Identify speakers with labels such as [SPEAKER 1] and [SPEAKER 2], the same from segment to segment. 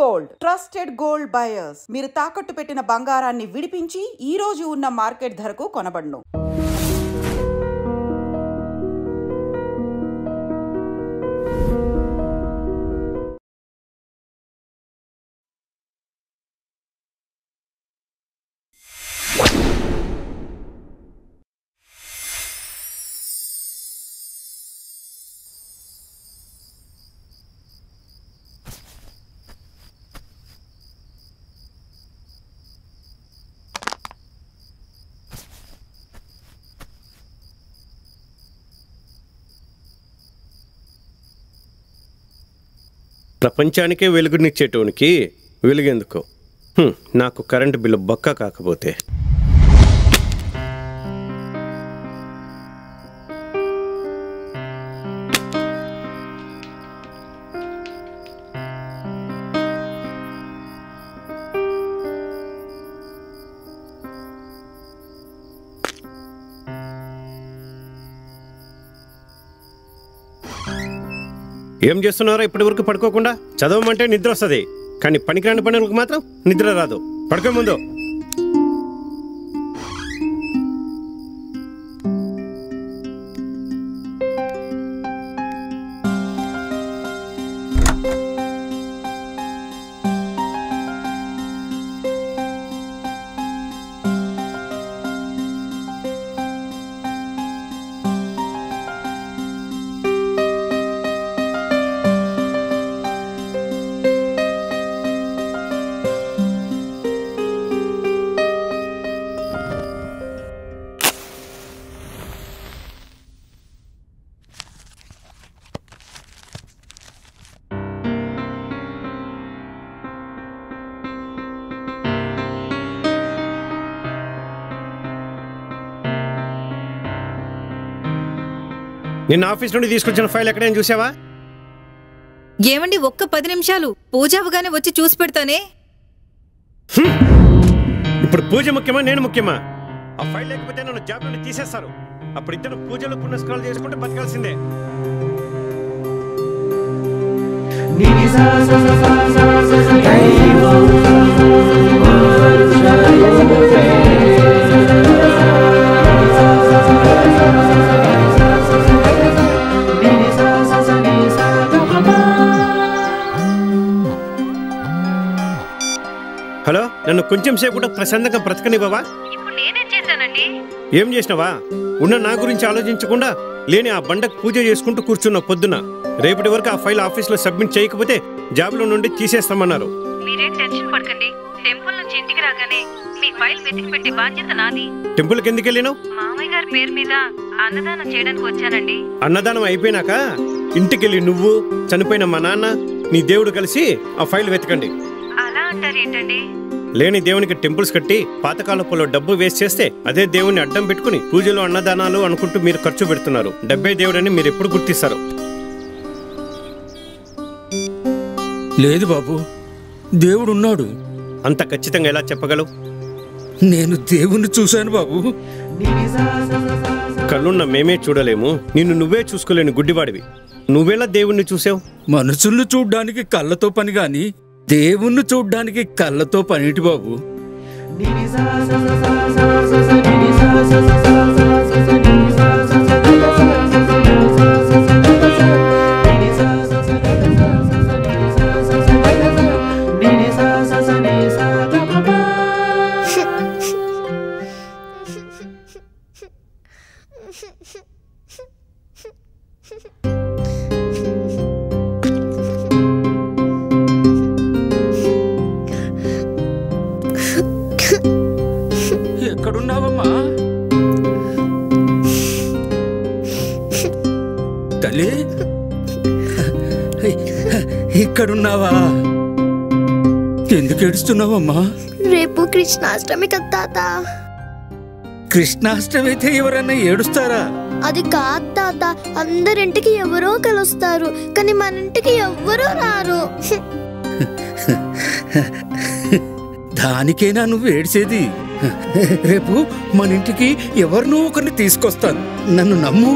[SPEAKER 1] Gold, trusted gold buyers. మీరు తాకట్టు పెట్టిన బంగారాన్ని విడిపించి ఈ రోజు ఉన్న మార్కెట్ ధరకు కొనబడును.
[SPEAKER 2] ప్రపంచానికే వెలుగునిచ్చేటోనికి వెలుగెందుకో? నాకు కరెంటు బిల్లు బొక్క కాకపోతే. ఏం చేస్తున్నారో ఇప్పటి వరకు పడుకోకుండా? చదవమంటే నిద్ర వస్తుంది, కానీ పనికిరాని పనులకు మాత్రం నిద్ర రాదు. పడుకో ముందు. నిన్న ఆఫీస్ నుండి తీసుకొచ్చిన ఫైల్ ఎక్కడైనా చూసావా?
[SPEAKER 3] ఏమండి, ఒక్క 10 నిమిషాలు పూజ అవగానే వచ్చి చూసి పెడతానే.
[SPEAKER 2] ఇప్పుడు పూజ ముఖ్యమా నేను ముఖ్యమా? ఆ ఫైల్ లేకపోతే నన్ను జాబ్ నుండి తీసేస్తారు. అప్పుడు ఇద్దరు పూజలు పునస్కారాలు చేసుకుంటే బతకాల్సిందే. హలో, నన్ను కొంచెం సేపు కూడా ప్రశాంతంగా బ్రతకనివ్వవా?
[SPEAKER 3] ఇప్పుడు నేనేం చేశానండి?
[SPEAKER 2] ఏం చేసినావా? ఉన్న నా గురించి ఆలోచించకుండా లేని ఆ బండకు పూజ చేసుకుంటూ కూర్చున్న పొద్దున. రేపటి వరకు ఆ ఫైల్ ఆఫీస్లో సబ్మిట్ చేయకపోతే జాబ్లో నుండి తీసేస్తామన్నారు.
[SPEAKER 3] మీరేం టెన్షన్ పడకండి. టెంపుల్ నుంచి ఇంటికి రాగానే మీ ఫైల్ వెతికి పెట్టే బాధ్యత నాది.
[SPEAKER 2] టెంపుల్కి ఎందుకు వెళ్ళినావు?
[SPEAKER 3] మామయ్య గారి పేరు మీద అన్నదానం చేయడానికి వచ్చానండి.
[SPEAKER 2] అన్నదానం అయిపోయినాక ఇంటికెళ్ళి నువ్వు, చనిపోయిన మా నాన్న, నీ దేవుడు కలిసి ఆ ఫైల్ వెతకండి.
[SPEAKER 3] అలా అంటారు ఏంటండి?
[SPEAKER 2] లేని దేవునికి టెంపుల్స్ కట్టి పాతకాలపులో డబ్బు వేస్ట్ చేస్తే అదే దేవుని అడ్డం పెట్టుకుని పూజలు అన్నదానాలు అనుకుంటూ మీరు ఖర్చు పెడుతున్నారు. డబ్బే దేవుడని మీరు ఎప్పుడు గుర్తిస్తారు?
[SPEAKER 4] లేదు బాబు, దేవుడున్నాడు.
[SPEAKER 2] అంత ఖచ్చితంగా ఎలా చెప్పగలవు?
[SPEAKER 4] నేను దేవుణ్ణి చూశాను బాబు.
[SPEAKER 2] కళ్ళున్న మేమే చూడలేము, నిన్ను నువ్వే చూసుకోలేని గుడ్డివాడివి. నువ్వెలా దేవుణ్ణి చూసావు?
[SPEAKER 4] మనుషుల్ని చూడ్డానికి కళ్ళతో పని గాని దేవుణ్ణి చూడ్డానికి కళ్ళతో పనిటి బాబు. ఎక్కడున్నావమ్మా తల్లి? ఇక్కడున్నావా? ఎందుకు ఏడుస్తున్నావమ్మా?
[SPEAKER 5] రేపు కృష్ణాష్టమి కదా తాత.
[SPEAKER 4] కృష్ణాష్టమి అయితే ఎవరన్నా ఏడుస్తారా?
[SPEAKER 5] అది కాదు తాత, అందరింటికి ఎవరో కలుస్తారు, కానీ మన ఇంటికి ఎవ్వరూ రారు.
[SPEAKER 4] దానికేనా నువ్వు ఏడ్చేది? రేపు మన ఇంటికి ఎవరినో ఒకరిని తీసుకొస్తాను, నన్ను నమ్ము.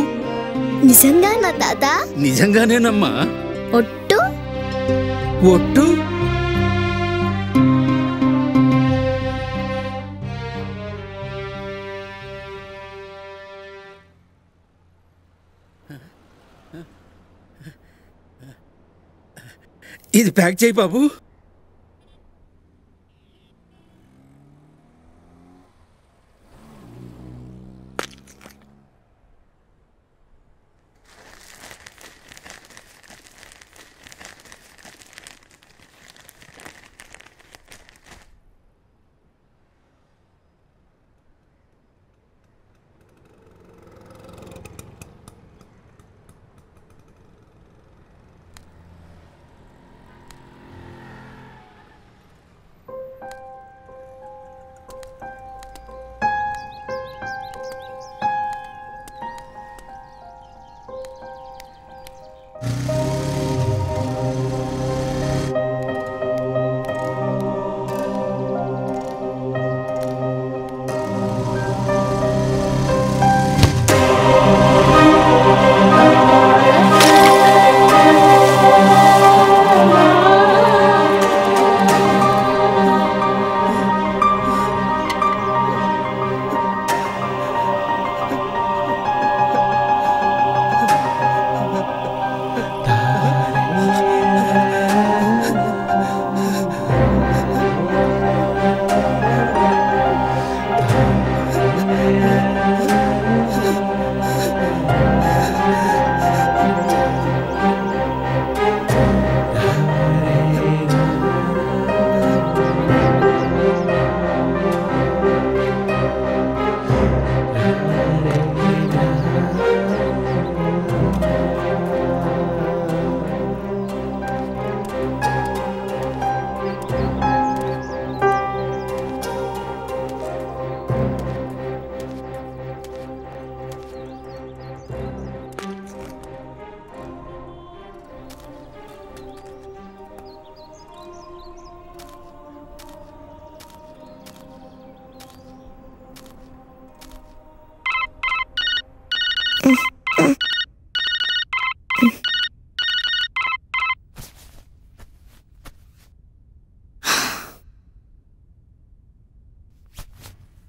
[SPEAKER 5] నిజంగానా తాత?
[SPEAKER 4] నిజంగానేనమ్మా.
[SPEAKER 5] ఒట్టు?
[SPEAKER 4] ఒట్టు? ఇది ప్యాక్ చేయి బాబు.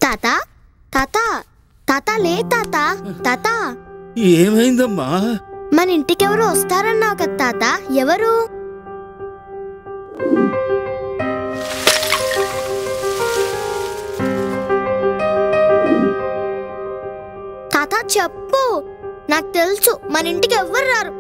[SPEAKER 5] తాత తాత తాత లే తాత తాత
[SPEAKER 4] ఏమైందమ్మా?
[SPEAKER 5] మన ఇంటికెవరు వస్తారన్నావు కదా తాత, ఎవరు? తాత చెప్పు, నాకు తెలుసు మన ఇంటికి ఎవ్వరు రారు.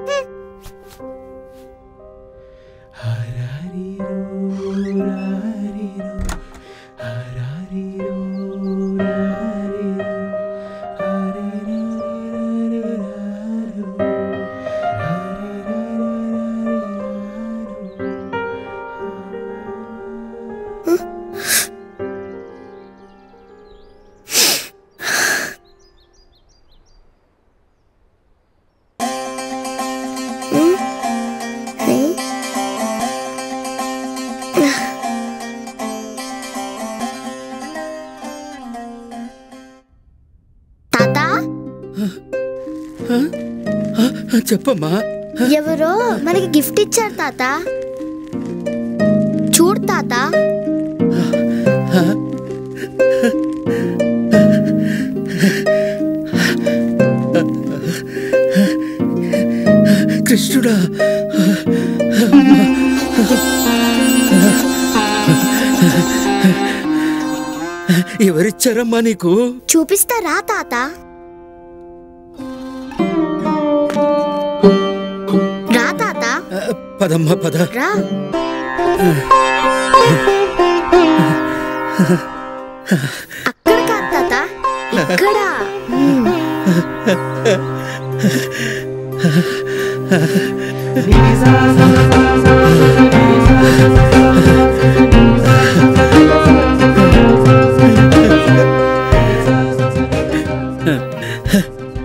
[SPEAKER 4] చెప్పమ్మా.
[SPEAKER 5] ఎవరో మనకి గిఫ్ట్ ఇచ్చారు తాత, చూడు తాత.
[SPEAKER 4] కృష్ణుడా, ఎవరిచ్చారమ్మా నీకు?
[SPEAKER 5] చూపిస్తారా తాత? రా తాత.
[SPEAKER 4] పదమ్మా పద.
[SPEAKER 5] రా. అక్కడ కాదు తాత, ఇక్కడ.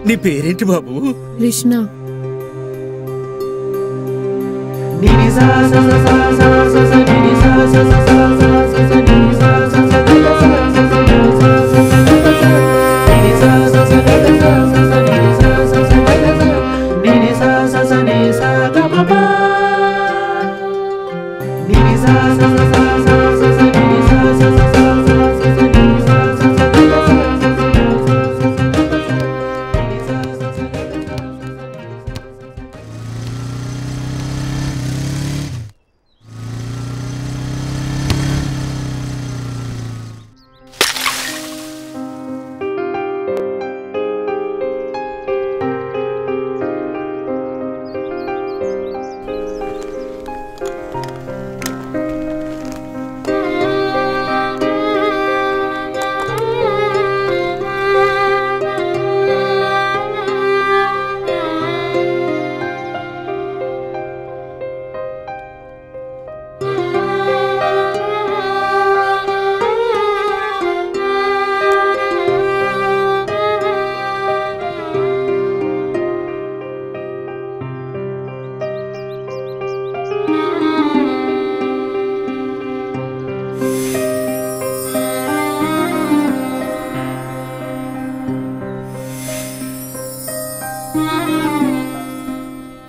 [SPEAKER 4] నీ పేరేంటి బాబు?
[SPEAKER 6] కృష్ణ.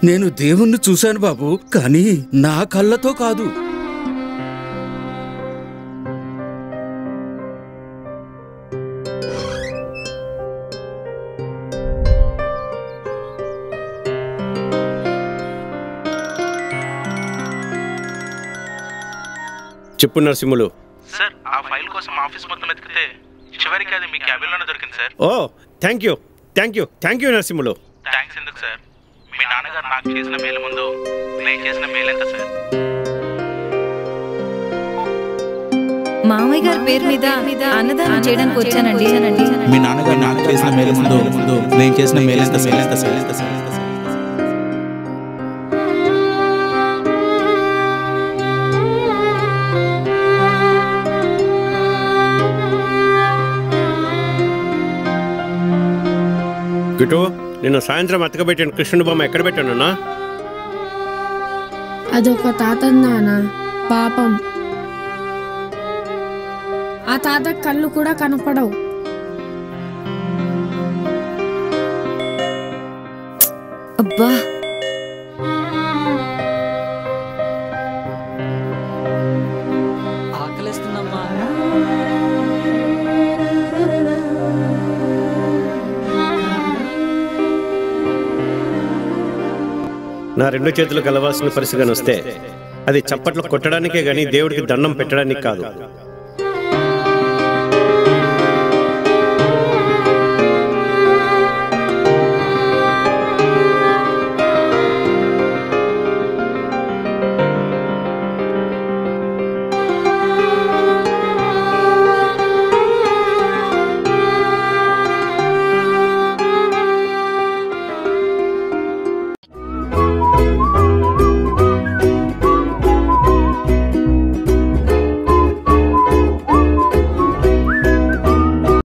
[SPEAKER 4] నేను దేవుణ్ణి చూశాను బాబు, కానీ నా కళ్ళతో కాదు.
[SPEAKER 2] చెప్పు నరసింహులు.
[SPEAKER 6] సార్, ఆ ఫైల్ కోసం ఆఫీస్ మొత్తం వెతికితే చివరికి అది మీ క్యాబిన్లోనే దొరికింది sir.
[SPEAKER 2] Oh thank you thank you thank you Narasimhulu.
[SPEAKER 6] Thanks ఎందుకు సార్? మీ నాన్నగారు నాకు చేసిన మేలు ముందు నేను చేసిన మేలు ఎంత సార్?
[SPEAKER 3] మామయ్య గారి పేరు మీద అన్నదానం చేయడానికి వచ్చానండి.
[SPEAKER 6] మీ నాన్నగారు నాకు చేసిన మేలు ముందు నేను చేసిన మేలు ఎంత సార్?
[SPEAKER 2] గిటో, నిన్న సాయంత్రం అతకబెట్టాను కృష్ణుడు బొమ్మ ఎక్కడ పెట్టానన్నా?
[SPEAKER 7] అదొక తాత నాన్న, పాపం ఆ తాత కళ్ళు కూడా కనపడవు.
[SPEAKER 3] అబ్బా,
[SPEAKER 8] ఆకలిస్తుందమ్మా.
[SPEAKER 2] నా రెండు చేతులు కలవాల్సిన పరిస్థితిగా వస్తే అది చప్పట్లు కొట్టడానికే గాని దేవుడికి దండం పెట్టడానికి కాదు.